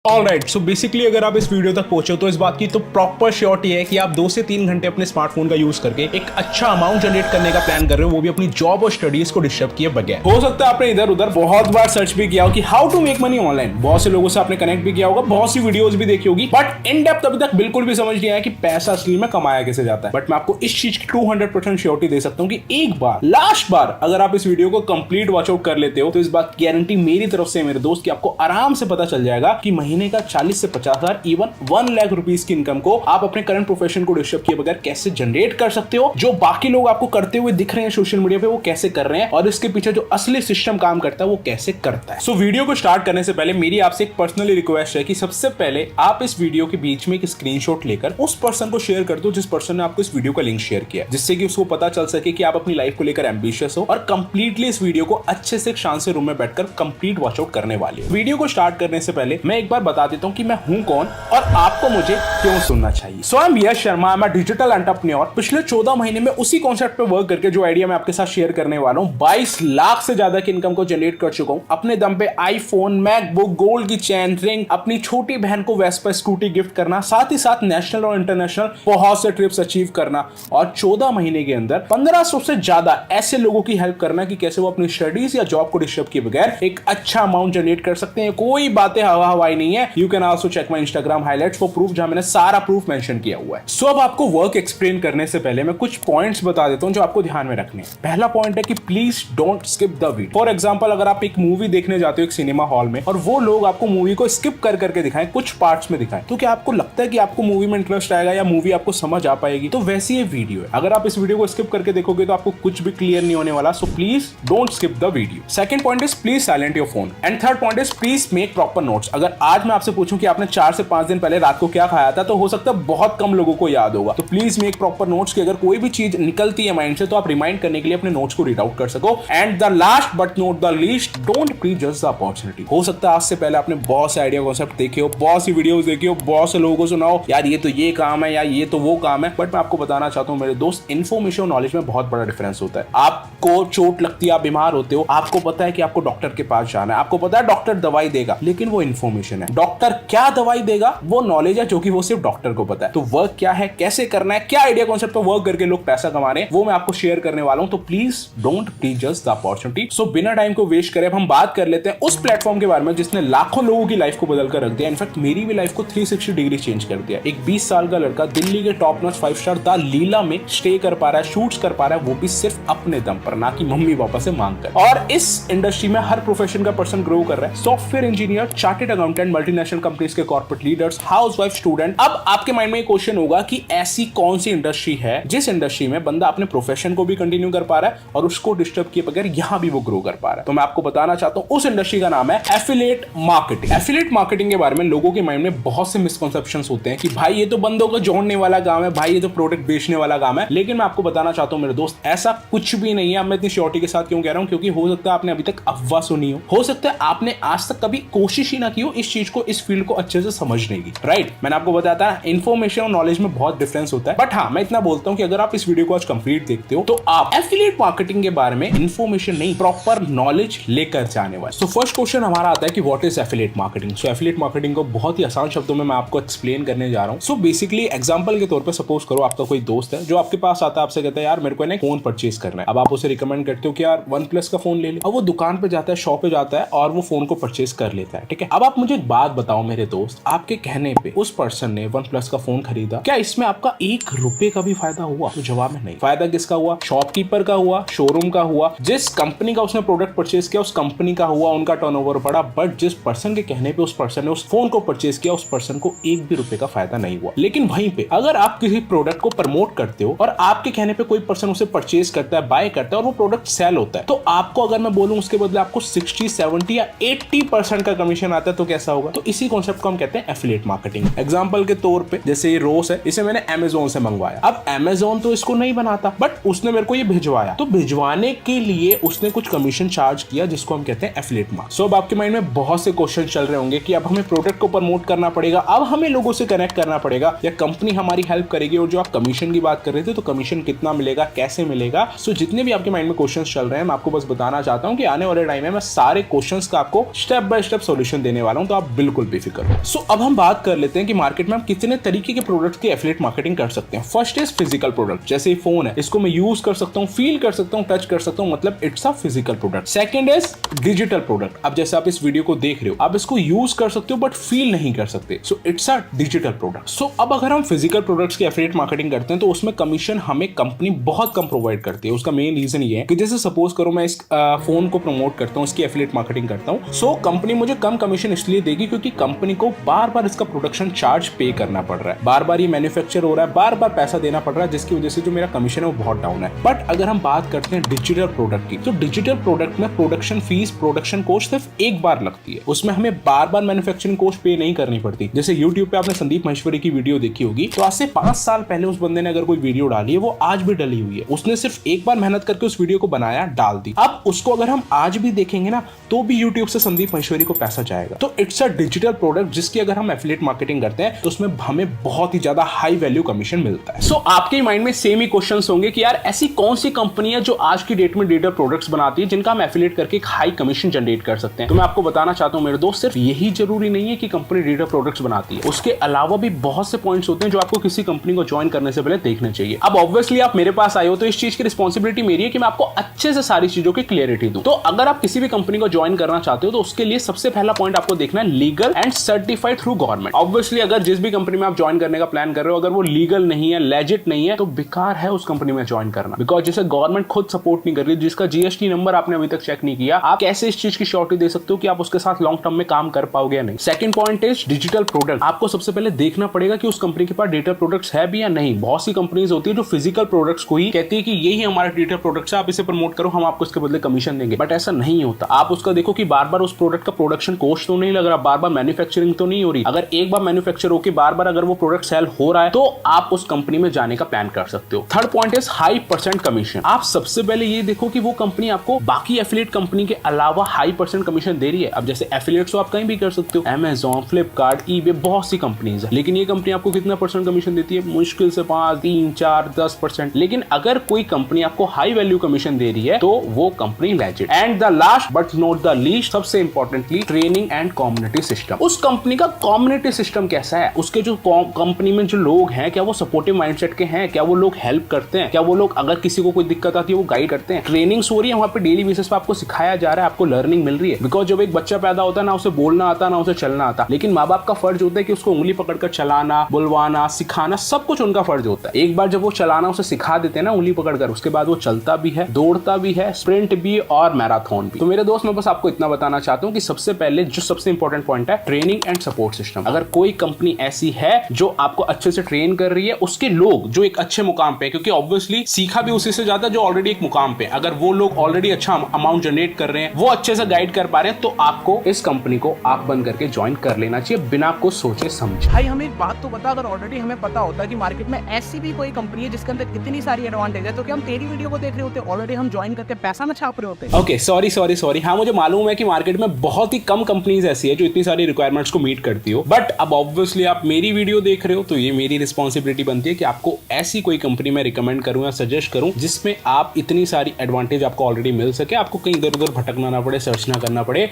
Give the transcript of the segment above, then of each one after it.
Alright, so basically अगर आप इस वीडियो तक पहुंचे तो इस बात की तो प्रॉपर श्योरिटी है कि आप 2 से 3 घंटे अपने स्मार्टफोन का यूज करके एक अच्छा अमाउंट जनरेट करने का प्लान कर रहे हो, वो भी अपनी जॉब और स्टडीज को डिस्टर्ब किए बगैर। हो सकता है आपने इधर उधर बहुत बार सर्च भी किया हो कि how to make money online, बहुत से लोगों से आपने कनेक्ट भी किया होगा, बहुत सी वीडियोस भी देखी होगी, बट इन डेप्थ अभी तक बिल्कुल भी समझ नहीं आया कि पैसा असली में कमाया कैसे जाता है। बट मैं आपको इस चीज की 200% श्योरिटी दे सकता हूं कि एक बार, लास्ट बार अगर आप इस वीडियो को कंप्लीट वॉच आउट कर लेते हो तो इस बात की गारंटी मेरी तरफ से मेरे दोस्त की आपको आराम से पता चल जाएगा कि महीने का 40 से 50,000 इवन 1 लाख रुपीस की इनकम को आप अपने करंट प्रोफेशन को डिस्टर्ब किए बगैर कैसे जनरेट कर सकते हो। जो बाकी लोग आपको करते हुए दिख रहे हैं सोशल मीडिया पे, वो कैसे कर रहे हैं और इसके पीछे जो असली सिस्टम काम करता है वो कैसे करता है। सो वीडियो को स्टार्ट करने से पहले मेरी आपसे एक पर्सनली रिक्वेस्ट है कि सबसे पहले आप इस वीडियो के बीच में एक स्क्रीनशॉट लेकर उस पर्सन को शेयर कर दो जिस पर्सन ने आपको इस वीडियो का लिंक शेयर किया, जिससे कि उसको पता चल सके कि आप अपनी लाइफ को लेकर एम्बिशियस हो और कंप्लीटली इस वीडियो को अच्छे से शांत से रूम में बैठकर कंप्लीट वॉच आउट करने वाले हो। वीडियो को स्टार्ट करने से पहले मैं एक बार बता देता हूं कि मैं हूं कौन और आपको मुझे क्यों सुनना चाहिए। सो आई एम यश शर्मा, मैं डिजिटल एंटरप्रेन्योर। पिछले 14 महीने में उसी कॉन्सेप्ट पे वर्क करके जो आइडिया मैं आपके साथ शेयर करने वाला हूं, 22 लाख से ज्यादा की इनकम को जनरेट कर चुका हूं। अपने दम पे आईफोन, मैकबुक, गोल्ड की चेन, रिंग, अपनी छोटी बहन को वेस्पा स्कूटी गिफ्ट करना, साथ ही साथ नेशनल और इंटरनेशनल बहुत से ट्रिप्स अचीव करना और 14 महीने के अंदर 1500 से ज्यादा ऐसे लोगों की हेल्प करना कि कैसे वो अपनी स्टडीज या जॉब को डिस्टर्ब किए बगैर एक अच्छा अमाउंट जनरेट कर सकते हैं। कोई बातें हवा हवाई नहीं है। You can also check my Instagram highlights for proof, जहां मैंने सारा प्रूफ मेंशन किया हुआ है। सो अब आपको वर्क एक्सप्लेन करने से पहले मैं कुछ पॉइंट्स बता देता हूं जो आपको ध्यान में रखने हैं। पहला पॉइंट है कि please don't skip the video. For example, अगर आप एक मूवी देखने जाते हो एक सिनेमा हॉल में और वो लोग आपको मूवी को स्किप कर करके दिखाएं, कुछ पार्ट्स में दिखाएं, तो क्या आपको लगता है कि आपको मूवी में इंटरेस्ट आएगा या मूवी आपको समझ आ पाएगी? तो वैसी ये वीडियो है। अगर आप इस वीडियो को स्किप करके देखोगे तो आपको कुछ भी क्लियर नहीं होने वाला। So please don't skip the video. Second point is please silent your phone and third point is please make proper notes. अगर आज मैं आपसे पूछूं कि आपने 4 से 5 दिन पहले रात को क्या खाया था, तो हो सकता है बहुत कम लोगों को याद होगा। तो प्लीज मेक प्रॉपर नोट्स कि अगर कोई भी चीज निकलती है माइंड से तो आप रिमाइंड करने के लिए अपने नोट्स को रीड आउट कर सको। And the last but not the least, don't prejudge the opportunity. हो सकता है आज से पहले आपने बहुत से आइडिया कॉन्सेप्ट देखे हो, बहुत सी वीडियोस देखी हो, बहुत से लोगों को सुनाओ यार ये तो ये काम है या ये तो वो काम है, बट मैं आपको बताना चाहता हूं मेरे दोस्त, इन्फॉर्मेशन और नॉलेज में बहुत बड़ा डिफरेंस होता है। आपको चोट लगती है, आप बीमार होते हो, आपको पता है कि आपको डॉक्टर के पास जाना है, आपको पता है डॉक्टर दवाई देगा, लेकिन वो इन्फॉर्मेशन है। डॉक्टर क्या दवाई देगा वो नॉलेज है जो कि वो सिर्फ डॉक्टर को पता है। तो वर्क क्या है, कैसे करना है, क्या आइडिया कॉन्सेप्ट पे वर्क करके लोग पैसा कमा रहे हैं, वो मैं आपको शेयर करने वाला हूं। तो please don't prejudge the opportunity. सो बिना टाइम को वेस्ट करे अब हम बात कर लेते हैं उस प्लेटफॉर्म के बारे में जिसने लाखों लोगों की लाइफ को बदल कर रख दिया। इनफैक्ट मेरी भी लाइफ को 360 डिग्री चेंज कर दिया। एक 20 साल का लड़का दिल्ली के टॉप नॉच 5 स्टार द लीला में स्टे कर पा रहा है, शूट्स कर पा रहा है, वो भी सिर्फ अपने दम पर, ना कि मम्मी पापा से मांग कर। और इस इंडस्ट्री में हर प्रोफेशन का पर्सन ग्रो कर रहा है। Software engineer, chartered accountant, multinational companies के कॉर्पोरेट लीडर्स, हाउसवाइफ, स्टूडेंट। अब आपके माइंड में क्वेश्चन होगा कि ऐसी कौन सी इंडस्ट्री है जिस इंडस्ट्री में बंदा अपने प्रोफेशन को भी कंटिन्यू कर पा रहा है और उसको डिस्टर्ब किए बगैर यहां भी वो ग्रो कर पा रहा है। तो मैं आपको बताना चाहता हूं उस इंडस्ट्री का नाम है एफिलिएट मार्केटिंग। एफिलिएट मार्केटिंग के बारे में लोगों के माइंड में बहुत से मिसकंसेप्शंस होते हैं कि भाई ये तो बंदों को जोड़ने वाला काम है, भाई ये तो प्रोडक्ट बेचने वाला काम है। लेकिन मैं आपको बताना चाहता हूं मेरे दोस्त, ऐसा कुछ भी नहीं है। मैं इतनी श्योरिटी के साथ क्यों कह रहा हूं? क्योंकि हो सकता है आपने अभी तक अफवाह सुनी हो सकता है आपने आज तक कभी कोशिश ही ना की हो इस चीज को, इस फील्ड को अच्छे से समझने की। राइट, मैंने आपको बताया था इन्फॉर्मेशन और नॉलेज में बहुत डिफरेंस होता है। बट हाँ, मैं इतना बोलता हूं कि अगर आप इस वीडियो को आज कंप्लीट देखते हो तो आप एफिलिएट मार्केटिंग के बारे में इन्फॉर्मेशन नहीं, प्रॉपर नॉलेज लेकर जाने वाले। सो फर्स्ट क्वेश्चन हमारा आता है कि what is affiliate marketing. So affiliate marketing को बहुत ही आसान शब्दों में मैं आपको एक्सप्लेन करने जा रहा हूं। सो बेसिकली एग्जांपल के तौर पे सपोज करो आपका कोई दोस्त है जो आपके पास आता है, आपसे कहता है यार मेरे को ना फोन परचेज करना है। अब आप उसे रिकमेंड करते हो कि यार OnePlus का फोन ले ले। अब वो दुकान पे जाता है, शॉप पे जाता है और वो फोन को परचेज कर लेता है। ठीक है, अब आप मुझे एक बात बताओ मेरे दोस्त, आपके कहने पे उस पर्सन ने OnePlus का फोन खरीदा, क्या इसमें आपका 1 रुपए का भी फायदा हुआ? तो जवाब है नहीं। फायदा किसका हुआ? शॉपकीपर का हुआ, शोरूम का हुआ, जिस कंपनी का उसने प्रोडक्ट परचेज किया उस कंपनी का हुआ, उनका टर्नओवर बढ़ा। बट जिस पर्सन के कहने पे उस पर्सन ने उस फोन को परचेज किया, उस पर्सन को 1 भी रुपए का फायदा नहीं हुआ। लेकिन वहीं पे अगर आप किसी प्रोडक्ट को प्रमोट करते हो और आपके कहने पे कोई पर्सन उसे परचेज करता है, बाय करता है और वो प्रोडक्ट सेल होता है, तो आपको अगर मैं बोलूं उसके बदले आपको 60, 70 या 80% का कमीशन आता है, तो कैसा होगा? तो इसी कॉन्सेप्ट को हम कहते हैं एफिलिएट मार्केटिंग। एग्जांपल के तौर पे जैसे ये रोज है, इसे मैंने अमेज़न से मंगवाया। अब अमेज़न तो इसको नहीं बनाता, बट उसने मेरे को ये भिजवाया, तो भिजवाने के लिए उसने कुछ कमीशन चार्ज किया, जिसको हम कहते हैं एफिलिएट मार्केटिंग। सो अब आपके माइंड में बहुत से क्वेश्चन चल रहे होंगे कि अब हमें प्रोडक्ट को प्रमोट करना पड़ेगा, अब हमें लोगों से कनेक्ट करना पड़ेगा, या कंपनी हमारी हेल्प करेगी, और जो आप कमीशन की बात कर रहे थे तो कमीशन कितना मिलेगा, कैसे मिलेगा? सो जितने भी आपके माइंड में क्वेश्चंस चल रहे हैं, मैं आपको बस बताना चाहता हूं कि आने वाले टाइम में मैं सारे क्वेश्चंस का आपको स्टेप बाय स्टेप सॉल्यूशन देने वाला हूं। तो आप बिल्कुल बेफिक्र हो। सो अब हम बात कर लेते हैं कि मार्केट में हम कितने तरीके के प्रोडक्ट्स की एफिलिएट मार्केटिंग कर सकते हैं। फर्स्ट इज फिजिकल प्रोडक्ट, जैसे फोन है, इसको मैं यूज कर सकता हूँ, फील कर सकता हूँ, टच कर सकता हूँ, मतलब it's a physical product. Second is digital product, अब जैसे आप इस वीडियो को देख रहे हो, आप इसको यूज कर सकते हो बट फील नहीं कर सकते, so it's a digital product. So अब अगर हम फिजिकल प्रोडक्ट्स की एफिलिएट मार्केटिंग करते हैं तो उसमें कमीशन हमें कंपनी बहुत कम प्रोवाइड करती है। उसका मेन रीजन ये है कि जैसे सपोज करो मैं इस फोन को प्रमोट करता हूँ, इसकी एफिलिएट मार्केटिंग करता हूँ, सो कंपनी मुझे कम कमीशन इसलिए देगी क्योंकि कंपनी को बार बार इसका प्रोडक्शन चार्ज पे करना पड़ रहा है, बार बार ये मैन्युफैक्चर हो रहा है, बार बार पैसा देना पड़ रहा है, जिसकी वजह से जो मेरा कमीशन है वो बहुत डाउन है। बट अगर हम बात करते हैं डिजिटल प्रोडक्ट की, तो डिजिटल प्रोडक्ट में प्रोडक्शन फीस, प्रोडक्शन कॉस्ट सिर्फ एक बार लगती है, उसमें हमें बार बार मैन्युफैक्चरिंग कॉस्ट पे नहीं करनी पड़ती। जैसे यूट्यूब पे आपने संदीप महेश्वरी की वीडियो देखी होगी, तो आज से 5 साल पहले उस बंदे ने अगर कोई वीडियो डाली है वो आज भी डली हुई है, उसने सिर्फ एक बार मेहनत करके उस वीडियो को बनाया, डाल दी। अब उसको अगर हम आज भी देखेंगे ना तो भी यूट्यूब से संदीप महेश्वरी को पैसा जाएगा। तो इट्स अ डिजिटल प्रोडक्ट जिसकी अगर हम एफिलिएट मार्केटिंग करते हैं तो उसमें हमें बहुत ही ज्यादा हाई वैल्यू कमीशन मिलता है। सो आपके माइंड में सेम ही क्वेश्चंस होंगे कि यार ऐसी कौन सी कंपनी है जो आज की डेट में डिजिटल प्रोडक्ट्स बनाती है जिनका हम एफिलिएट करके एक हाई कमीशन जनरेट कर सकते हैं। तो मैं आपको बताना चाहता हूं मेरे दोस्त, सिर्फ यही जरूरी नहीं है कि कंपनी डिजिटल प्रोडक्ट्स बनाती है, उसके अलावा भी बहुत से पॉइंट्स होते हैं जो आपको किसी कंपनी को ज्वाइन करने से पहले देखने चाहिए। अब ऑब्वियसली आप मेरे पास आए हो तो इस चीज की रिस्पॉन्सिबिलिटी मेरी है कि मैं आपको अच्छे से सारी चीजों की क्लियरिटी दूं। तो अगर आप किसी भी कंपनी को ज्वाइन करना चाहते हो तो उसके लिए सबसे पहला पॉइंट आपको देखना है legal and certified through government. Obviously अगर जिस भी कंपनी में आप ज्वाइन करने का प्लान कर रहे हो अगर वो लीगल नहीं है, लेजिट नहीं है, तो बेकार है उस कंपनी में ज्वाइन करना, बिकॉज जिसे गवर्नमेंट खुद सपोर्ट नहीं कर रही, जिसका जीएसटी नंबर आपने अभी तक चेक नहीं किया, आप कैसे इस चीज की श्योरिटी दे सकते हो कि आप उसके साथ लॉन्ग टर्म में काम कर पाओगे या नहीं। Second point is digital product. आपको सबसे पहले देखना पड़ेगा कि उस कंपनी के पास डिजिटल प्रोडक्ट्स है भी या नहीं। बहुत सी कंपनीज होती है जो फिजिकल प्रोडक्ट्स को ही कहती है कि यही हमारा डिजिटल प्रोडक्ट्स है, आप इसे प्रमोट करो, हम आपको इसके बदले कमीशन देंगे, बट ऐसा नहीं होता। आप उसका देखो कि बार बार उस प्रोडक्ट का प्रोडक्शन कॉस्ट तो नहीं लग रहा, बार बार मैन्युफैक्चरिंग तो नहीं हो रही। अगर एक बार मैन्युफैक्चर होकर बार बार अगर वो प्रोडक्ट सेल हो रहा है तो आप उस कंपनी में जाने का प्लान कर सकते हो। Third point is high percent commission. आप सबसे पहले ये देखो कि वो कंपनी आपको बाकी एफिलिएट कंपनी के अलावा हाई परसेंट कमीशन दे रही है। अब जैसे एफिलिएट्स तो आप कहीं भी कर सकते हो, Amazon, फ्लिपकार्ट, eBay, बहुत सी कंपनीज है, लेकिन ये कंपनी आपको कितना परसेंट कमीशन देती है? मुश्किल से 5, 3, 4, 10%। लेकिन अगर कोई कंपनी आपको हाई वैल्यू कमीशन दे रही है तो वो company legit. And the last but not the least, सबसे importantly training and community system. उस कंपनी का कम्युनिटी सिस्टम कैसा है, उसके जो कंपनी में जो लोग हैं क्या वो सपोर्टिव माइंडसेट के हैं, क्या वो लोग हेल्प करते हैं, क्या वो लोग अगर किसी को कोई दिक्कत आती है वो गाइड करते हैं, ट्रेनिंग्स हो रही है वहां पे, डेली बेसिस पे आपको सिखाया जा रहा है, आपको लर्निंग मिल रही है। बिकॉज जब एक बच्चा पैदा होता है ना उसे बोलना आता ना उसे चलना आता, लेकिन माँ बाप का फर्ज होता है कि उसको उंगली पकड़कर चलाना, बुलवाना, सिखाना, सब कुछ उनका फर्ज होता है। एक बार जब वो चलाना उसे सिखा देते हैं ना उंगली पकड़कर, उसके बाद वो चलता भी है, दौड़ता भी है, स्प्रिंट भी और मैराथन भी। तो मेरे दोस्त मैं बस आपको इतना बताना चाहता हूँ कि सबसे पहले जो सबसे इंपॉर्टेंट पॉइंट है ट्रेनिंग एंड सपोर्ट सिस्टम। अगर कोई कंपनी ऐसी है जो आपको अच्छे से ट्रेन कर रही है, उसके लोग जो एक अच्छे मुकाम पे, क्योंकि ऑब्वियसली सीखा भी उसी से ज्यादा जो ऑलरेडी एक मुकाम पे, अगर वो लोग ऑलरेडी अच्छा अमाउंट जनरेट कर रहे हैं, वो अच्छे से गाइड कर पा रहे हैं, तो आपको इस कंपनी को आंख बंद करके ज्वाइन कर लेना चाहिए बिना कुछ सोचे समझे। भाई हमें एक बात तो बता, अगर ऑलरेडी हमें पता होता है कि मार्केट में ऐसी भी कोई कंपनी है जिसके अंदर इतनी सारी एडवांटेज है, तो क्या हम तेरी वीडियो को देख रहे होते, ऑलरेडी हम ज्वाइन करके पैसा ना छाप रहे होते? Okay, sorry. हाँ, मुझे मालूम है कि मार्केट में बहुत ही कम कंपनीज ऐसी है जो इतनी सारी रिक्वायरमेंट्स को मीट करती हो, बट अब ऑब्वियसली आप मेरी वीडियो देख रहे हो तो ये मेरी रिस्पॉन्सिबिलिटी बनती है कि आपको ऐसी कोई कंपनी में रिकमेंड करूं या सजेस्ट करूं जिसमें आप इतनी सारी एडवांटेज आपको ऑलरेडी मिल सके, आपको कहीं इधर उधर भटकना ना पड़े, सर्च ना करना पड़े।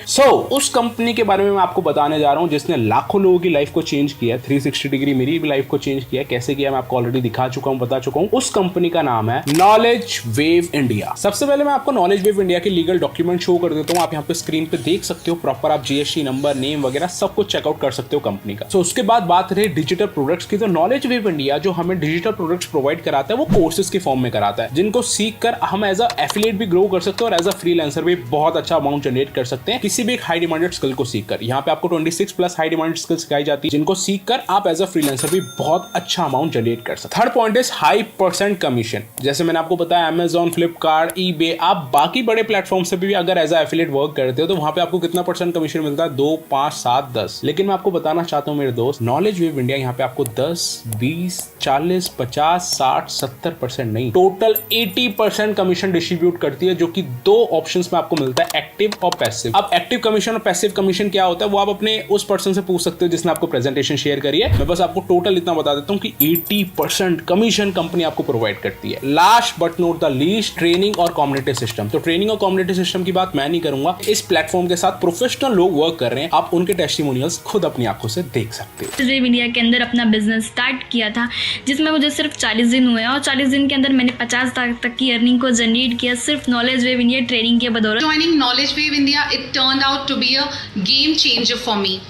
उस कंपनी के बारे में मैं आपको बताने जा रहा हूं जिसने लाखों लोगों की लाइफ को चेंज किया, 360 डिग्री मेरी भी लाइफ को चेंज किया। कैसे किया मैं आपको ऑलरेडी दिखा चुका हूं, बता चुका हूं। उस कंपनी का नाम है नॉलेज वेव इंडिया। सबसे पहले मैं आपको नॉलेज वेव इंडिया के लीगल डॉक्यूमेंट शो कर देता हूं, आप यहाँ पे स्क्रीन पे देख सकते हो प्रॉपर, आप जीएसटी नंबर, नेम वगैरह सब कुछ चेकआउट कर सकते हो कंपनी का। उसके बाद बात रही डिजिटल प्रोडक्ट्स की, तो नॉलेज वेव इंडिया जो हमें डिजिटल प्रोडक्ट्स प्रोवाइड कराता है वो कोर्सेज के फॉर्म में कराता है, जिनको सीख कर हम एज अ एफिलिएट भी ग्रो कर सकते हैं और एज अ फ्रीलांसर भी बहुत अच्छा अमाउंट जनरेट कर सकते हैं किसी भी एक हाई डिमांडेड स्किल को सीखकर। यहाँ पे आपको 26 प्लस हाई डिमांडेड स्किल सिखाई जाती है जिनको सीखकर आप एज अ फ्रीलांसर भी बहुत अच्छा अमाउंट जनरेट कर सकते हैं। Third point is high percent commission. जैसे मैंने आपको बताया Amazon, फ्लिपकार्ट, eBay, आप बाकी बड़े प्लेटफॉर्म से भी अगर एज अ एफिलिएट वर्क करते हो तो वहां पे आपको कितना परसेंट कमीशन मिलता है? 2, 5, 7, 10। लेकिन मैं आपको बताना चाहता हूं मेरे दोस्त, नॉलेज वेव इंडिया यहाँ पे आपको 10, 20, 40, 50, 60, 70% नहीं, टोटल 80% कमीशन डिस्ट्रीब्यूट करती है, जो कि 2 ऑप्शंस में आपको मिलता है, एक्टिव और पैसिव। अब एक्टिव कमीशन और पैसिव कमीशन क्या होता है वो आप अपने उस पर्सन से पूछ सकते हो जिसने आपको प्रेजेंटेशन शेयर करी है। मैं बस आपको टोटल इतना बता देता हूं कि 80% कमीशन कंपनी आपको प्रोवाइड करती है। Last but not the least, training और कम्युनिटी सिस्टम। तो ट्रेनिंग और कम्युनिटी सिस्टम की बात मैं नहीं करूंगा, इस प्लेटफॉर्म के साथ प्रोफेशनल लोग वर्क कर रहे हैं, आप आप उनके टेस्टिमोनियल्स खुद अपनी आंखों से देख सकते हो। वेव इंडिया के अंदर अपना बिजनेस स्टार्ट किया था, जिसमें मुझे सिर्फ 40 दिन हुए और 40 दिन के अंदर मैंने 50 लाख तक की अर्निंग को जनरेट किया, सिर्फ नॉलेज वेव इंडिया ट्रेनिंग के बदौलत। Joining Knowledge Wave India, it turned out to be a game changer for me.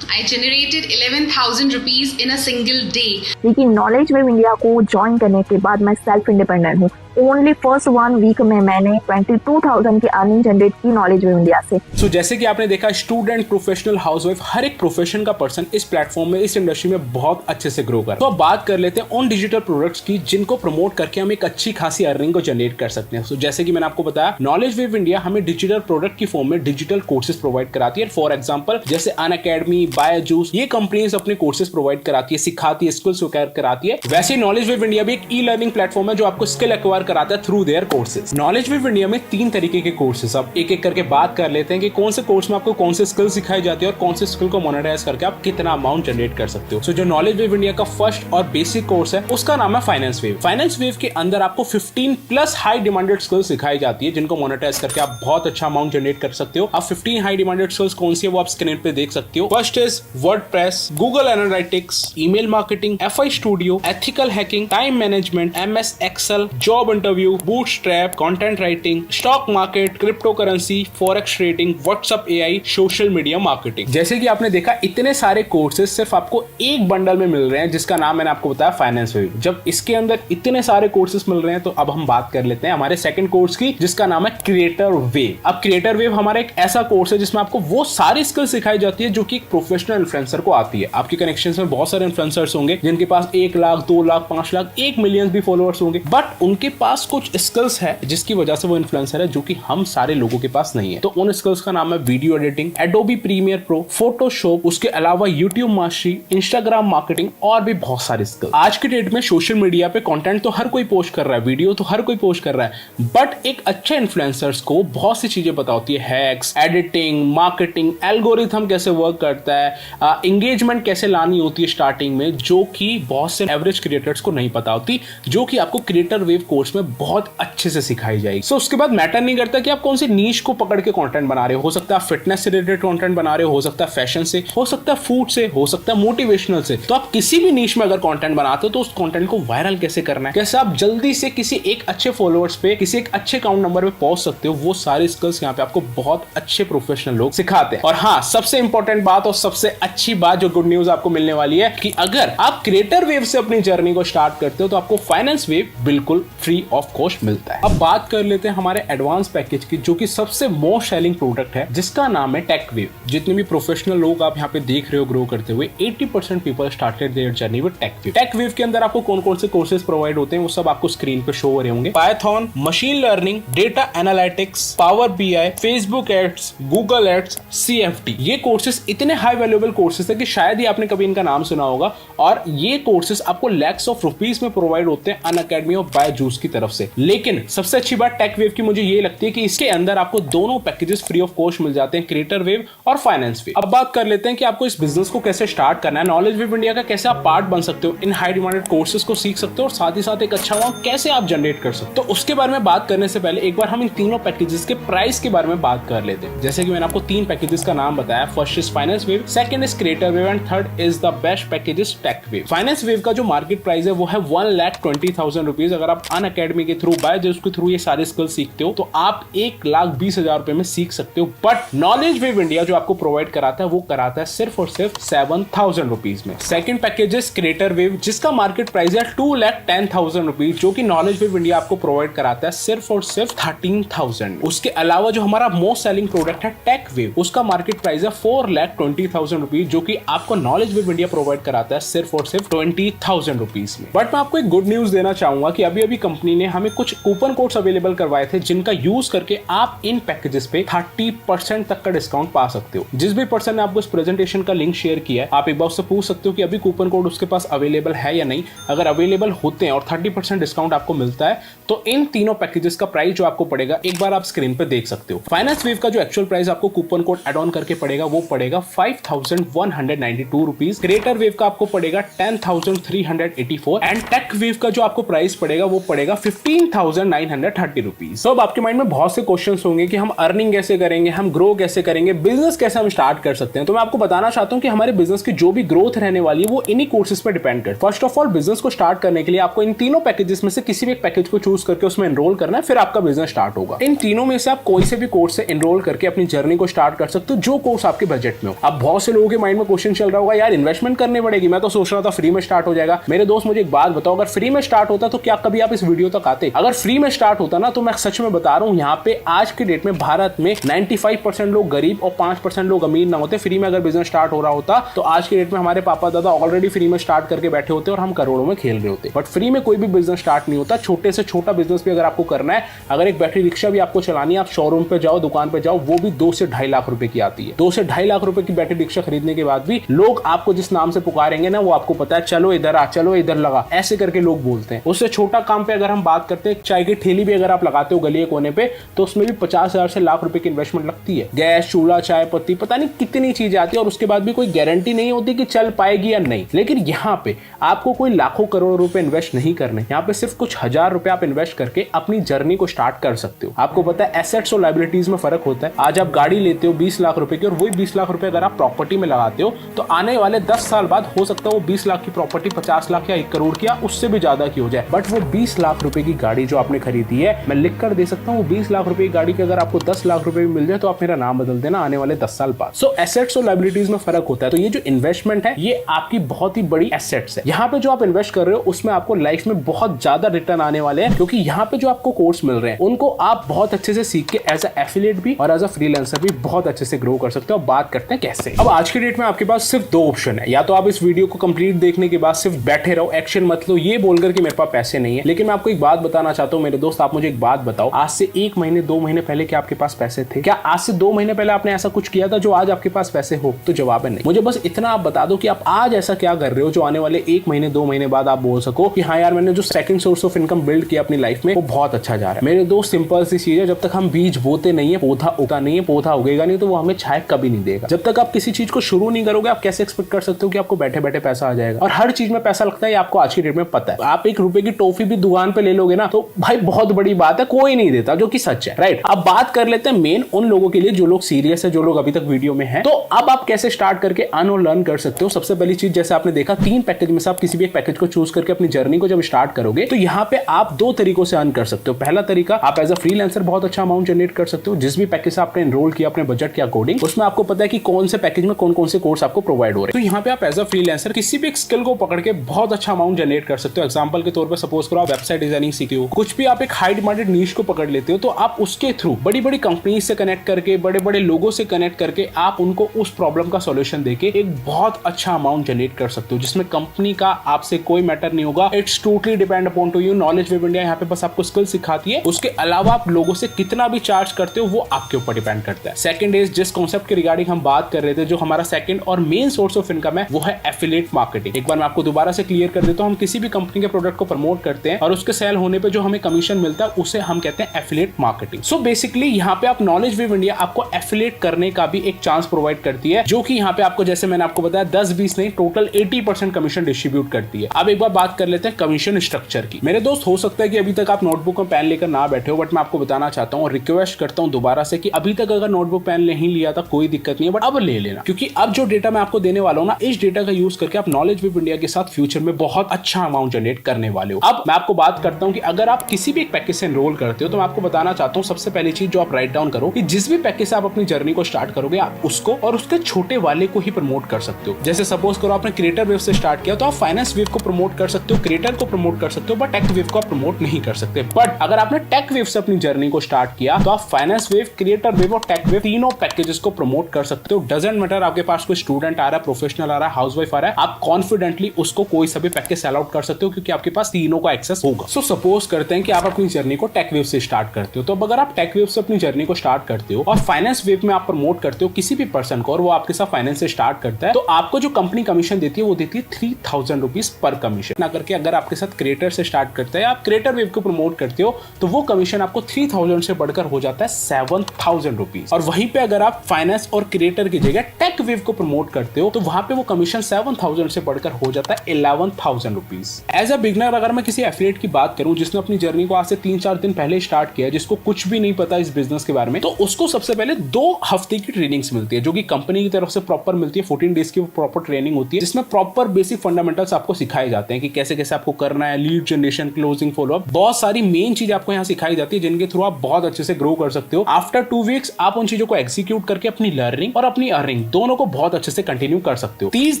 I generated 11,000 rupees in a single day. लेकिन नॉलेज वेव इंडिया को ज्वाइन करने के बाद मैं सेल्फ इंडिपेंडेंट हूँ। Only first 1 week में मैंने 22,000 की अर्निंग जनरेट की नॉलेज वेव इंडिया से। सो जैसे कि आपने देखा, स्टूडेंट, प्रोफेशनल, हाउसवाइफ, हर एक प्रोफेशन का पर्सन इस प्लेटफॉर्म में, इस इंडस्ट्री में बहुत अच्छे से ग्रो कर। तो अब बात कर लेते हैं उन डिजिटल प्रोडक्ट्स की जिनको प्रमोट करके हम एक अच्छी खासी अर्निंग को जनरेट कर सकते हैं। सो जैसे कि मैंने आपको बताया, नॉलेज वेव इंडिया हमें डिजिटल प्रोडक्ट की फॉर्म में डिजिटल कोर्सेज प्रोवाइड कराती है। फॉर एग्जाम्पल जैसे अनअकैडमी, बायजूस, ये कंपनीज अपने कोर्सेज प्रोवाइड कराती है, सिखाती है, स्किल्स कराती है। वैसे नॉलेज वेव इंडिया भी एक ई लर्निंग प्लेटफॉर्म है जो आपको स्किल एक्वायर कराता है through their courses. Knowledge wave India में 3 तरीके के कोर्सेज, अब एक एक करके बात कर लेते हैं कि कौन से कोर्स में आपको कौन से स्किल सिखाई जाती है और कौन से स्किल को मोनेटाइज करके आप कितना अमाउंट जनरेट कर सकते हो। सो जो नॉलेज वेव इंडिया का फर्स्ट और बेसिक कोर्स है उसका नाम है फाइनेंस वेव। फाइनेंस वेव के अंदर आपको 15 प्लस हाई डिमांडेड स्किल्स सिखाई जाती है जिनको मोनेटाइज करके आप बहुत अच्छा अमाउंट जनरेट कर सकते हो। अब 15 हाई डिमांडेड स्किल्स कौन सी है वो आप स्क्रीन पे देख सकते हो। First is WordPress, Google Analytics, email marketing, FI studio, ethical hacking, time management, MS Excel, job interview, Bootstrap, content writing, stock market, crypto currency, forex trading, WhatsApp AI, social media marketing. जैसे कि आपने देखा, इतने सारे courses सिर्फ आपको एक bundle में मिल रहे हैं जिसका नाम मैंने आपको बताया फाइनेंस वेव। जब इसके अंदर इतने सारे कोर्सेज मिल रहे हैं तो अब हम बात कर लेते हैं हमारे सेकंड कोर्स की जिसका नाम है क्रिएटर वेव। अब क्रिएटर वेव हमारा एक ऐसा कोर्स है जिसमें आपको वो सारी स्किल सिखाई जाती है जो कि एक प्रोफेशनल इन्फ्लुएंसर को आती है। आपके कनेक्शंस में बहुत सारे इन्फ्लुएंसर्स होंगे जिनके पास 1 लाख, 2 लाख, 5 लाख, 1 मिलियन भी फॉलोअर्स होंगे, बट उनके पास कुछ स्किल्स है जिसकी वजह से वो इन्फ्लुएंसर है जो कि हम सारे लोगों के पास नहीं है। तो उन स्किल्स का नाम है video editing, Adobe Premiere Pro, Photoshop, उसके अलावा यूट्यूब मास्टरी, इंस्टाग्राम मार्केटिंग और भी बहुत सारे स्किल। आज के डेट में सोशल मीडिया पे कंटेंट तो हर कोई पोस्ट कर रहा है, वीडियो तो हर कोई पोस्ट कर रहा है, बट एक अच्छे इन्फ्लुएंसर्स को बहुत सी चीजें पता होती है। हैक्स, एडिटिंग, मार्केटिंग, एल्गोरिथम कैसे वर्क करता है, एंगेजमेंट कैसे लानी होती है स्टार्टिंग में, जो कि बहुत से एवरेज क्रिएटर्स को नहीं पता होती, जो कि आपको क्रिएटर वेव कोर्स में बहुत अच्छे से सिखाई जाएगी। सो उसके बाद मैटर नहीं करता कि आप कौन सी नीश को पकड़ के कंटेंट बना रहे हो सकता है फिटनेस से रिलेटेड कंटेंट बना रहे हो सकता है फैशन से, हो सकता है फूड से, हो सकता है मोटिवेशनल से। तो आप किसी भी नीश में अगर कंटेंट बनाते हो तो उस कंटेंट को वायरल कैसे करना है, कैसे आप जल्दी से किसी एक अच्छे फॉलोअर्स पे, किसी एक अच्छे अकाउंट नंबर पे पहुंच सकते हो, वो सारे स्किल्स यहाँ पे आपको बहुत अच्छे प्रोफेशनल लोग सिखाते हैं। और हाँ, सबसे इंपॉर्टेंट बात और सबसे अच्छी बात जो गुड न्यूज आपको मिलने वाली है कि अगर आप क्रिएटर वेव से अपनी जर्नी को स्टार्ट करते हो तो आपको फाइनेंस वेव बिल्कुल फ्री ऑफ कॉस्ट मिलता है। अब बात कर लेते हैं हमारे एडवांस पैकेज की, जो कि सबसे मोस्ट सेलिंग प्रोडक्ट है जिसका नाम है टेक वेव। जितने भी प्रोफेशनल लोग आप यहाँ पे देख रहे हो ग्रो करते हुए, 80% people started their journey with Tech Wave. Tech Wave के अंदर आपको कौन कौन से कोर्सेज प्रोवाइड होते हैं वो सब आपको स्क्रीन पे शो हो रहे होंगे। Python, machine learning, data analytics, power BI, Facebook ads, Google ads, CFD। ये कोर्सेज इतने हाई वैल्यूएबल कोर्सेज है कि शायद ही आपने कभी इनका नाम सुना होगा, और ये कोर्सेज आपको लैक्स ऑफ रुपीज में प्रोवाइड होते हैं अनअकैडमी और बायजूस की तरफ से। लेकिन सबसे अच्छी बात टेक वेव की मुझे ये लगती है कि इसके अंदर आपको दोनों पैकेजेस फ्री ऑफ कॉस्ट मिल जाते हैं, क्रिएटर वेव और फाइनेंस वेव। अब बात कर लेते हैं कि आपको इस बिजनेस को कैसे स्टार्ट करना है, नॉलेज वेव इंडिया का कैसे आप पार्ट बन सकते हो, इन हाई डिमांडेड कोर्सेज को सीख सकते हो और साथ ही साथ एक अच्छा अमाउंट कैसे आप जनरेट कर सकते हो। तो उसके बारे में बात करने से पहले एक बार हम इन तीनों पैकेजेस के प्राइस के बारे में बात कर लेते हैं। जैसे कि मैंने आपको 3 पैकेजेस का नाम बताया, first is Finance Wave, second is Creator Wave and third is the best package is Tech Wave. Finance Wave का जो मार्केट प्राइस है वो है 1,20,000 रुपीज। अगर आप अनअकैडमी के थ्रू, बायजूस के थ्रू ये सारे स्किल सीखते हो तो आप 1,20,000 रुपए में सीख सकते हो। बट नॉलेज वेव इंडिया जो आपको प्रोवाइड कराता है वो कराता है सिर्फ और सिर्फ 7,000 रुपीज में। Second package is Creator wave जिसका मार्केट प्राइस है 2,10,000 रुपीज, जो कि नॉलेज वेव इंडिया आपको प्रोवाइड कराता है सिर्फ और सिर्फ 13,000। उसके अलावा जो हमारा मोस्ट सेलिंग प्रोडक्ट है टेक वेव, उसका मार्केट प्राइस है 4,20,000 रुपीज, जो कि आपको नॉलेज वेव इंडिया प्रोवाइड कराता है सिर्फ और सिर्फ 20,000 रुपीज में। बट मैं आपको एक गुड न्यूज देना चाहूंगा कि अभी अभी कंपनी ने हमें कुछ कूपन कोड्स अवेलेबल करवाए थे जिनका यूज करके आप इन पैकेजेस पे 30% तक का डिस्काउंट पा सकते हो। जिस भी पर्सन ने आपको इस प्रेजेंटेशन का लिंक शेयर किया है, आप एक बार उससे पूछ सकते हो कि अभी कूपन कोड उसके पास अवेलेबल है या नहीं। अगर अवेलेबल होते हैं और 30% डिस्काउंट आपको मिलता है तो इन तीनों पैकेजेस का प्राइस जो आपको पड़ेगा एक बार आप स्क्रीन पे देख सकते हो। फाइनेंस वेव का जो एक्चुअल प्राइस आपको कूपन कोड एड ऑन करके पड़ेगा वो पड़ेगा 5,192 रुपीज। क्रिएटर वेव का आपको पड़ेगा 10,384 एंड टेक वेव का जो आपको प्राइस पड़ेगा वो पड़ेगा जाएगा 15,930 रुपीज। तो अब आपके माइंड में बहुत से क्वेश्चन होंगे कि हम अर्निंग कैसे करेंगे, हम ग्रो कैसे करेंगे, बिजनेस कैसे हम स्टार्ट कर सकते हैं। तो मैं आपको बताना चाहता हूं कि हमारे बिजनेस की जो भी ग्रोथ रहने वाली है वो इन्हीं कोर्सेज पर डिपेंड करती है। फर्स्ट ऑफ ऑल, बिजनेस को स्टार्ट करने के लिए आपको इन तीनों पैकेजेस में से किसी भी एक पैकेज को चूज करके उसमें एनरोल करना है, फिर आपका बिजनेस स्टार्ट होगा। इन तीनों में से आप कोई से भी कोर्स से एनरोल करके अपनी जर्नी को स्टार्ट कर सकते हो, जो कोर्स आपके बजट में हो। अब बहुत से लोगों के माइंड में क्वेश्चन चल रहा होगा, यार इन्वेस्टमेंट करनी पड़ेगी, मैं तो सोच रहा था फ्री में स्टार्ट हो जाएगा। मेरे दोस्त मुझे एक बात बताओ, अगर फ्री में स्टार्ट होता तो क्या कभी आप इस वीडियो तक आते? अगर फ्री में स्टार्ट होता ना, तो मैं सच में बता रहा हूं, यहाँ पे आज के डेट में भारत में 95% लोग गरीब और 5% लोग अमीर ना होते। फ्री में अगर बिजनेस स्टार्ट हो रहा होता तो आज के डेट में हमारे पापा दादा ऑलरेडी फ्री में स्टार्ट करके बैठे होते और हम करोड़ों में खेल रहे होते। बट फ्री में कोई भी बिजनेस स्टार्ट नहीं होता। छोटे से छोटा बिजनेस भी अगर आपको करना है, अगर एक बैटरी रिक्शा भी आपको चलानी है, आप शोरूम पे जाओ, दुकान पे जाओ, वो भी 2 से 2.5 लाख रुपए की आती है। 2 से 2.5 लाख रुपए की बैटरी रिक्शा खरीदने के बाद भी लोग आपको जिस नाम से पुकारेंगे ना, वो आपको पता है, चलो इधर आ, चलो इधर लगा, ऐसे करके लोग बोलते हैं। उससे छोटा काम पे अगर हम बात करते हैं, चाय की ठेली भी अगर आप लगाते हो गली कोने पे, तो उसमें भी 50,000 से लाख रुपए की इन्वेस्टमेंट लगती है। गैस, चूल्हा, चाय पत्ती, पता नहीं कितनी चीजें आती है और उसके बाद भी कोई गारंटी नहीं होती कि चल पाएगी या नहीं। लेकिन यहाँ पे आपको कोई लाखों करोड़ रुपए इन्वेस्ट नहीं करने, यहाँ पे सिर्फ कुछ हजार रुपए आप इन्वेस्ट करके अपनी जर्नी को स्टार्ट कर सकते हो। आपको पता है एसेट्स और लायबिलिटीज में फर्क होता है। आज आप गाड़ी लेते हो 20 लाख रुपए की, और वही 20 लाख रुपए अगर आप प्रॉपर्टी में लगाते हो तो आने वाले 10 साल बाद हो सकता है वो 20 लाख की प्रॉपर्टी 50 लाख या 1 करोड़ की या उससे भी ज्यादा की हो जाए। बट वो 20 लाख रुपए की गाड़ी जो आपने खरीदी है, मैं लिख कर दे सकता हूँ, वो 20 लाख रुपए की गाड़ी की अगर आपको 10 लाख रुपए भी मिल जाए तो आप मेरा नाम बदल देना आने वाले 10 साल बाद। सो एसेट्स और लायबिलिटीज में फर्क होता है। तो ये जो इन्वेस्टमेंट है, ये आपकी बहुत ही बड़ी एसेट्स है। यहाँ पे जो आप इन्वेस्ट कर रहे हो उसमें आपको लाइफ में बहुत ज्यादा रिटर्न आने वाले हैं, क्योंकि यहाँ पे जो आपको कोर्स मिल रहे हैं उनको आप बहुत अच्छे से सीख के एज एफिलिएट भी और एज अ फ्रीलांसर भी बहुत अच्छे से ग्रो कर सकते हो। अब बात करते हैं कैसे। अब आज की डेट में आपके पास सिर्फ 2 ऑप्शन है, या तो आप इस वीडियो को कंप्लीट देखने के बाद सिर्फ बैठे रहो, एक्शन मत लो, ये बोलकर कि मेरे पास पैसे नहीं है। लेकिन मैं आपको एक बात बताना चाहता हूँ मेरे दोस्त, आप मुझे एक बात बताओ, आज से 1 महीने 2 महीने पहले क्या आपके पास पैसे थे? क्या आज से 2 महीने पहले आपने ऐसा कुछ किया था जो आज आपके पास पैसे हो? तो जवाब है नहीं। मुझे बस इतना आप बता दो कि आप आज ऐसा क्या कर रहे हो जो आने वाले 1 महीने 2 महीने बाद आप बोल सको कि हाँ यार, मैंने जो second source of income build किया अपनी लाइफ में वो बहुत अच्छा जा रहा है। मेरे दोस्त, सिंपल सी चीज है, जब तक हम बीज बोते नहीं है, पौधा उगता नहीं है, पौधा उगेगा नहीं तो वो हमें छाया कभी नहीं देगा। जब तक आप किसी चीज को शुरू नहीं करोगे, आप कैसे एक्सपेक्ट कर सकते हो कि आपको बैठे बैठे पैसा आ जाएगा? और हर चीज में पैसा लगता है, आपको आज की डेट में पता है। आप 1 रुपए की टॉफी भी दुकान पे ले लोगे ना, तो भाई बहुत बड़ी बात है, कोई नहीं देता, जो कि सच है, राइट? अब बात कर लेते हैं मेन उन लोगों के लिए जो लोग सीरियस है, जो लोग अभी तक वीडियो में हैं। तो अब आप कैसे स्टार्ट करके अर्न और लर्न कर सकते हो? सबसे पहली चीज, जैसे आपने देखा, 3 पैकेज में से आप किसी भी एक पैकेज को चूज करके अपनी जर्नी को जब स्टार्ट करोगे तो यहाँ पे आप 2 तरीकों से अर्न कर सकते हो। पहला तरीका, आप एज अ फ्रीलांसर बहुत अच्छा अमाउंट जनरेट कर सकते हो। जिस भी पैकेज से आपने एनरोल किया अपने बजट के अकॉर्डिंग, उसमें आपको पता है कि कौन से पैकेज में कौन कौन से कोर्स आपको प्रोवाइड हो रहे हैं। तो यहाँ पे आप एज अ फ्रीलांसर किसी भी एक स्किल को पकड़ के बहुत अच्छा अमाउंट जनरेट कर सकते हो। एग्जांपल के तौर पर सपोज करो आप वेबसाइट डिजाइनिंग सीखे हो, कुछ भी आप एक हाई डिमांडेड नीश को पकड़ लेते हो, तो आप उसके थ्रू बड़ी बड़ी कंपनी से कनेक्ट करके, बड़े बड़े लोगों से कनेक्ट करके आप उनको उस प्रॉब्लम का सॉल्यूशन देके एक बहुत अच्छा अमाउंट जनरेट कर सकते हो, जिसमें कंपनी का आपसे कोई मैटर नहीं होगा। It's totally depend upon to you. Knowledge web India यहाँ पे बस आपको स्किल सिखाती है, उसके अलावा आप लोगों से कितना भी चार्ज करते हो वो आपके ऊपर डिपेंड करता है। सेकंड इज, जिस कॉन्सेप्ट के रिगार्डिंग हम बात कर रहे थे, जो हमारा सेकंड और मेन सोर्स ऑफ इनकम है, वो है एफिलिएट मार्केटिंग। एक बार मैं आपको दोबारा से क्लियर कर देता हूं, हम किसी भी कंपनी के प्रोडक्ट को प्रमोट करते हैं और उसके सेल होने पे जो हमें कमीशन मिलता है उसे हम कहते हैं एफिलिएट मार्केटिंग। सो बेसिकली यहाँ पे आप नॉलेज वेब इंडिया आपको एफिलिएट करने का भी एक चांस प्रोवाइड करती है, जो कि यहाँ पे आपको, जैसे मैंने आपको बताया, 10-20 नहीं, टोटल 80% कमीशन डिस्ट्रीब्यूट करती है। अब एक बार बात कर लेते हैं कमीशन स्ट्रक्चर की। मेरे दोस्त, हो सकता है कि अभी तक आप नोटबुक और पेन लेकर ना बैठे हो, बट मैं आपको बताना चाहता हूँ और रिक्वेस्ट करता हूँ दोबारा से कि अभी तक अगर नोटबुक पेन नहीं लिया था कोई दिक्कत नहीं है, बट अब ले लेना, क्योंकि अब जो डेटा मैं आपको देने वाला हूँ ना, इस डेटा का यूज करके आप नॉलेज वेब इंडिया के साथ फ्यूचर में बहुत अच्छा अमाउंट जनरेट करने वाले हो। अब मैं आपको बात करता हूँ कि अगर आप किसी भी एक पैकेज से एनरोल करते हो, तो मैं आपको बताना चाहता हूँ सबसे पहली चीज जो आप राइट डाउन करो कि जिस भी पैकेज से आप अपनी जर्नी को स्टार्ट करोगे, आप उसको और उसके छोटे वाले को ही प्रमोट कर सकते हो। जैसे सपोज करो आपने क्रिएटर वेव से स्टार्ट किया, तो आप फाइनेंस वेव को प्रमोट कर सकते हो, क्रिएटर को प्रमोट कर सकते हो, बट टेक वेव को आप प्रमोट नहीं कर सकते। बट अगर आपने टेक वेव से अपनी जर्नी को स्टार्ट किया, तो आप फाइनेंस वेव, क्रिएटर वेव और टेक वेव तीनों पैकेजेस को प्रमोट कर सकते हो। डजंट मैटर आपके पास कोई स्टूडेंट आ रहा है, प्रोफेशनल आ रहा है, हाउसवाइफ आ रहा है, आप कॉन्फिडेंटली उसको कोई सा भी पैकेज सेल आउट कर सकते हो, क्योंकि आपके पास तीनों का एक्सेस होगा। सो सपोज करते हैं कि आप अपनी जर्नी को टेक वेव से स्टार्ट करते हो, तो अगर आप टेक वेव से अपनी जर्नी को स्टार्ट करते हो और फाइनेंस वेव में आप प्रमोट करते हो किसी भी पर्सन को और वो आपके साथ फाइनेंस से स्टार्ट करता है, तो आपको जो कंपनी कमीशन देती है वो देती है 3000 रुपीज पर कमीशन। ना करके अगर आपके साथ क्रिएटर से स्टार्ट करता है, आप क्रिएटर वेव को प्रमोट करते हो, तो वो कमीशन आपको 3000 से बढ़कर हो जाता है 7000 रुपीज। और वहीं पे अगर आप फाइनेंस और क्रिएटर की जगह टेक वेव को प्रमोट करते हो, तो वहां पे वो कमीशन 7000 से बढ़कर हो जाता है 11000 रुपीज। एज अ बिगनर अगर मैं किसी एफिलिएट की बात करूं जिसने अपनी जर्नी को आज से 3-4 दिन पहले स्टार्ट किया, जिसको कुछ भी नहीं पता इस बिजनेस के बारे में, तो उसको सबसे पहले 2 हफ्ते की ट्रेनिंग्स मिलती है जो कि कंपनी की तरफ से प्रॉपर मिलती है। 14 डेज की प्रॉपर ट्रेनिंग होती है जिसमें प्रॉपर बेसिक फंडामेंटल्स आपको सिखाए जाते हैं कि कैसे कैसे आपको करना है, लीड जनरेशन, क्लोजिंग, फॉलोअप, बहुत सारी मेन चीज आपको यहाँ सिखाई जाती है जिनके थ्रू आप बहुत अच्छे से ग्रो कर सकते हो। आफ्टर 2 वीक्स आप उन चीजों को एग्जीक्यूट करके अपनी लर्निंग और अपनी अर्निंग दोनों को बहुत अच्छे से कंटिन्यू कर सकते हो। 30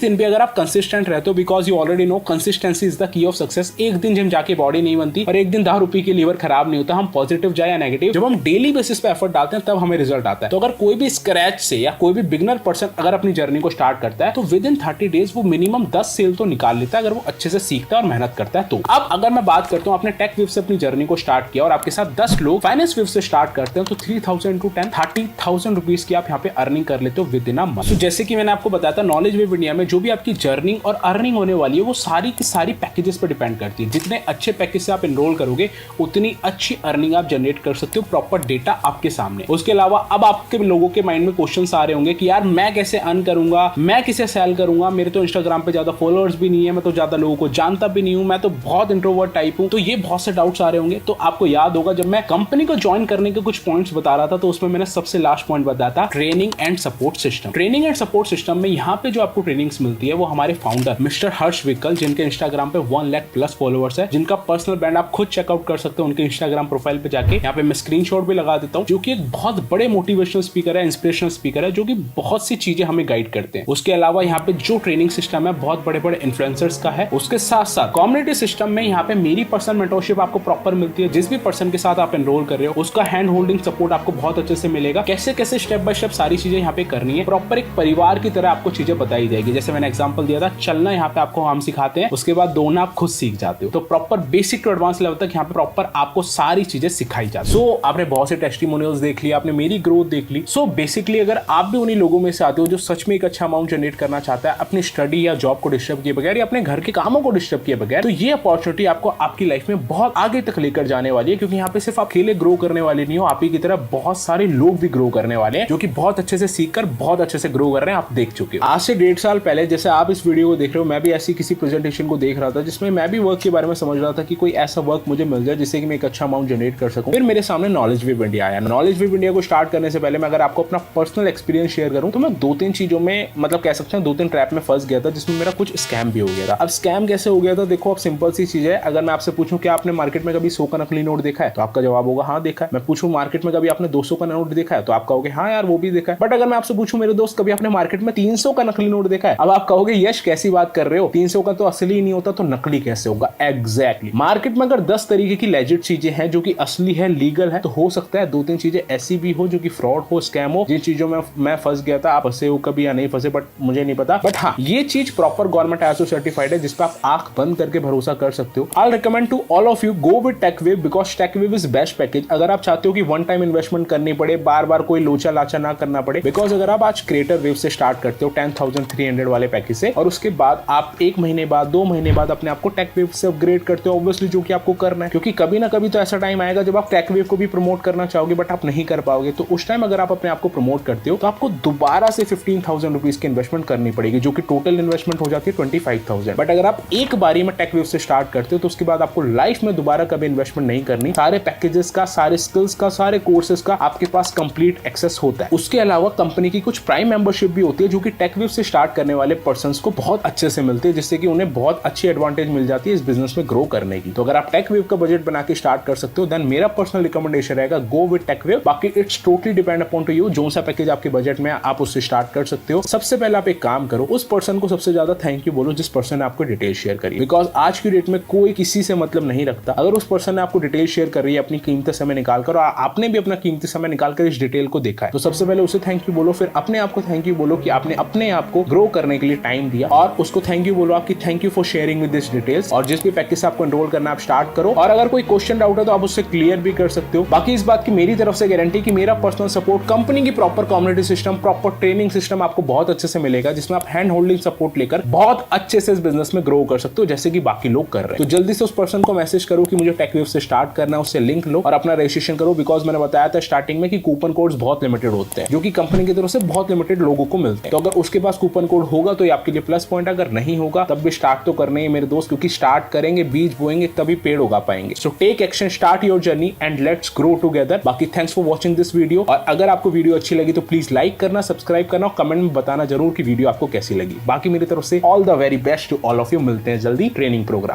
दिन भी अगर आप कंसिस्टेंट रहते हो, because you already know consistency is the key of success. एक दिन जिम जाके बॉडी नहीं बनती और एक दिन 10 रुपए की लीवर खराब नहीं होता। हम पॉजिटिव जाए या नेगेटिव, जब हम डेली बेसिस पे एफर्ट डालते हैं तब हमें रिजल्ट आता है। तो अगर कोई भी स्क्रैच से या कोई भी बिगनर पर्सन अगर अपनी जर्नी को स्टार्ट करता है तो विद इन 30 डेज वो मिनिमम 10 सेल तो निकाल लेता है अगर वो अच्छे से सीखता है और मेहनत करता है। तो अब अगर मैं बात करता हूँ, आपने टेक वेव से अपनी जर्नी को स्टार्ट किया और आपके साथ 10 लोग फाइनेंस वेव से स्टार्ट करते हैं तो 3000 to 10 30,000 रुपीज की आप यहाँ पे अर्निंग कर लेते हो विद इन अ मंथ। तो जैसे कि मैंने आपको बताया था, नॉलेज वेव इंडिया में जो भी आपकी जर्नी और अर्निंग होने वाली है वो सारी की सारी पैकेजेस पर डिपेंड करती है। जितने अच्छे पैकेज से आप एनरोल करोगे उतनी अच्छी अर्निंग आप जनरेट कर सकते हो, प्रॉपर डेटा आपके सामने। उसके अलावा अब आपके लोगों के माइंड में क्वेश्चंस आ रहे होंगे कि यार मैं कैसे अर्न करूंगा, मैं किसे सेल करूंगा, मेरे तो इंस्टाग्राम पे ज्यादा फॉलोअर्स भी नहीं है, मैं तो ज्यादा लोगों को जानता भी नहीं हूं, मैं तो बहुत इंट्रोवर्ट टाइप हूं। तो ये बहुत से डाउट्स आ रहे होंगे। तो आपको याद होगा जब मैं कंपनी को ज्वाइन करने के कुछ पॉइंट्स बता रहा था तो उसमें मैंने सबसे लास्ट पॉइंट बताया था training and support system. Training and support system में यहाँ पे जो आपको ट्रेनिंग्स मिलती है वो हमारे फाउंडर मिस्टर हर्ष विकल, जिनके इंस्टाग्राम पे 1 लाख प्लस फॉलोअर्स है, जिनका पर्सनल ब्रांड आप खुद चेकआउट कर सकते हो उनके इंस्टाग्राम प्रोफाइल पे जाके। यहाँ पे मैं स्क्रीनशॉट भी लगा देता हूँ, जो कि एक बहुत बड़े मोटिवेशनल स्पीकर है, इंस्पिरेशनल स्पीकर है, जो कि बहुत सी चीजें हमें गाइड करते हैं। उसके अलावा यहाँ पे जो ट्रेनिंग सिस्टम है बहुत बड़े बड़े इन्फ्लुएंसर्स का है। उसके साथ साथ कम्युनिटी सिस्टम में यहाँ पे मेरी पर्सनल मेंटरशिप आपको प्रॉपर मिलती है। जिस भी पर्सन के साथ आप एनरोल कर रहे हो उसका हैंड होल्डिंग सपोर्ट आपको बहुत अच्छे से मिलेगा। कैसे कैसे स्टेप बाय स्टेप सारी चीजें यहाँ पे करनी है, प्रॉपर एक परिवार की तरह आपको चीजें बताई जाएगी। जैसे मैंने एग्जांपल दिया था, चलना यहाँ पे आपको हम सिखाते हैं, उसके बाद दौड़ना आप खुद सीख जाते हो। तो proper basic to advance level तक यहाँ पे प्रॉपर आपको सारी चीजें सिखाई जाती है। सो आपने बहुत से टेस्टिमोनियल्स देख लिया, आपने मेरी ग्रोथ देख ली। सो बेसिकली अगर आप भी उन्हीं लोगों में से आते हो जो सच में एक अच्छा अमाउंट जनरेट करना चाहता है अपनी स्टडी या जॉब को डिस्टर्ब किए बगैर या अपने घर के कामों को डिस्टर्ब किए बगैर, तो ये अपॉर्चुनिटी आपको आपकी लाइफ में बहुत आगे तक लेकर जाने वाली है। क्योंकि यहाँ पे सिर्फ आप अकेले ग्रो करने वाले नहीं हो, आप ही की तरह बहुत सारे लोग भी ग्रो करने वाले हैं जो कि बहुत अच्छे से सीखकर बहुत अच्छे से ग्रो कर रहे हैं। आप देख चुके हो। आज से 1.5 साल पहले जैसे आप इस वीडियो को देख रहे हो, मैं भी ऐसी किसी प्रेजेंटेशन को देख रहा था जिसमें मैं भी वर्क के बारे में समझ रहा था कि कोई ऐसा वर्क मुझे मिल जाए जिससे कि मैं एक अच्छा अमाउंट जनरेट कर सकूं। फिर मेरे सामने नॉलेज वेव इंडिया आया। नॉलेज वेव इंडिया को स्टार्ट करने से पहले मैं अगर आपको अपना पर्सनल एक्सपीरियंस शेयर करूं तो मैं 2-3 चीजों में मतलब कह सकते हैं 2-3 ट्रैप में फंस गया था जिसमें मेरा कुछ स्कैम भी हो गया था। अब स्कैम कैसे हो गया था, देखो अब सिंपल सी चीज है। अगर मैं आपसे पूछूं कि आपने मार्केट में कभी 100 का नकली नोट देखा है तो आपका जवाब होगा हाँ देखा है। मैं पूछूं मार्केट में कभी आपने 200 का नोट देखा है तो आप कहोगे हाँ यार वो भी देखा है। बट अगर मैं आपसे पूछूं मेरे दोस्त कभी आपने मार्केट में 300 का नकली नोट देखा है, अब आप कहोगे यश कैसी बात कर रहे हो, 300 का तो असली नहीं होता तो नकली कैसे होगा। एग्जैक्टली मार्केट में अगर 10 तरीके की लेजिट चीजें हैं जो कि असली है, लीगल है, तो हो सकता है 2-3 चीजें ऐसी भी हो जो कि फ्रॉड हो, स्कैम हो। जिन चीजों में मैं फंस गया था, आप फंसे हो कभी या नहीं फंसे बट मुझे नहीं पता। बट हाँ ये चीज प्रॉपर गवर्नमेंट आईएसओ सर्टिफाइड है जिस पर आप आंख बंद करके भरोसा कर सकते हो। I recommend to all of you go with TechWave because TechWave is best package. अगर आप चाहते हो कि वन टाइम इन्वेस्टमेंट करनी पड़े, बार बार कोई लोचा लाचा ना करना पड़े, बिकॉज अगर आप आज क्रिएटर वेव से स्टार्ट करते हो 10,300 वाले पैकेज से और उसके बाद आप 1 महीने बाद 2 महीने बाद अपने आपको टेकवेव से अपग्रेड करते हो, ऑब्वियसली जो कि आपको करना है, क्योंकि कभी ना कभी तो ऐसा टाइम आएगा जब आप टेकवेव को भी प्रमोट करना चाहोगे बट आप नहीं कर पाओगे। तो उस टाइम अगर आप अपने आप को प्रमोट करते हो तो आपको दोबारा से 15,000 रुपीज की इन्वेस्टमेंट करनी पड़ेगी, जो कि टोटल इन्वेस्टमेंट हो जाती है 25,000। बट अगर आप एक बारी में टेकवेव से स्टार्ट करते हो तो उसके बाद आपको लाइफ में दोबारा कभी इन्वेस्टमेंट नहीं करनी। सारे पैकेजेस का, सारे स्किल्स का, सारे कोर्सेज का आपके पास कंप्लीट एक्सेस होता है। उसके अलावा कंपनी की कुछ प्राइम मेंबरशिप भी होती है जो कि टेकवेव से स्टार्ट करने वाले पर्संस को बहुत अच्छे से मिलते हैं, जिससे कि उन्हें बहुत अच्छी एडवांटेज मिल जाती है इस बिजनेस में ग्रो करने की। तो अगर आप टेकवेव का बजट बना के स्टार्ट कर सकते हो देन मेरा पर्सनल रिकमेंडेशन रहेगा गो विद टेकवेव। बाकी it's totally depend upon to you, जो सा पैकेज आपके बजट में आप उससे स्टार्ट कर सकते हो। सबसे पहले आप एक काम करो, उस पर्सन को सबसे ज्यादा थैंक यू बोलो जिस पर्सन ने आपको डिटेल शेयर करी, बिकॉज आज की डेट में कोई किसी से मतलब नहीं रखता। अगर उस पर्सन ने आपको डिटेल शेयर कर रही है अपनी कीमती समय निकालकर और आपने भी अपना कीमती समय निकालकर इस डिटेल को देखा है, तो सबसे पहले उसे थैंक यू बोलो। फिर अपने आप को थैंक यू बोलो कि आपने अपने आप को ग्रो करने के लिए टाइम दिया, और उसको थैंक यू बोलो आपकी thank you for sharing with this details. और जिस भी पैकेज से आपको एनरोल करना आप स्टार्ट करो, और अगर कोई क्वेश्चन डाउट है तो आप उससे क्लियर भी कर सकते हो। बाकी इस बात की मेरी तरफ से गारंटी कि मेरा पर्सनल सपोर्ट, कंपनी की proper community system, proper training system आपको बहुत अच्छे से मिलेगा, जिसमें आप हैंड होल्डिंग सपोर्ट लेकर बहुत अच्छे से इस बिजनेस में ग्रो कर सकते हो जैसे कि बाकी लोग कर रहे हैं। तो जल्दी से उस पर्सन को मैसेज करो कि मुझे टेकवेव से स्टार्ट करना है, उससे लिंक लो और अपना रजिस्ट्रेशन करो। बिकॉज मैंने बताया था स्टार्टिंग में कि कूपन कोड्स बहुत लिमिटेड होते हैं जो कि कंपनी की तरफ से बहुत लिमिटेड लोगों को मिलते हैं। तो अगर उसके पास कूपन कोड होगा तो ये आपके लिए प्लस पॉइंट, अगर नहीं होगा तब भी स्टार्ट तो करना ही मेरे दोस्त, क्योंकि स्टार्ट करेंगे, बीज बोएंगे, तभी पेड़ उगा पाएंगे। So take action, start your journey and let's grow together. बाकी thanks for watching this video, और अगर आपको वीडियो अच्छी लगी तो प्लीज लाइक करना, सब्सक्राइब करना और कमेंट में बताना जरूर कि वीडियो आपको कैसी लगी। बाकी मेरी तरफ से all the very best to all of you. मिलते हैं जल्दी ट्रेनिंग प्रोग्राम।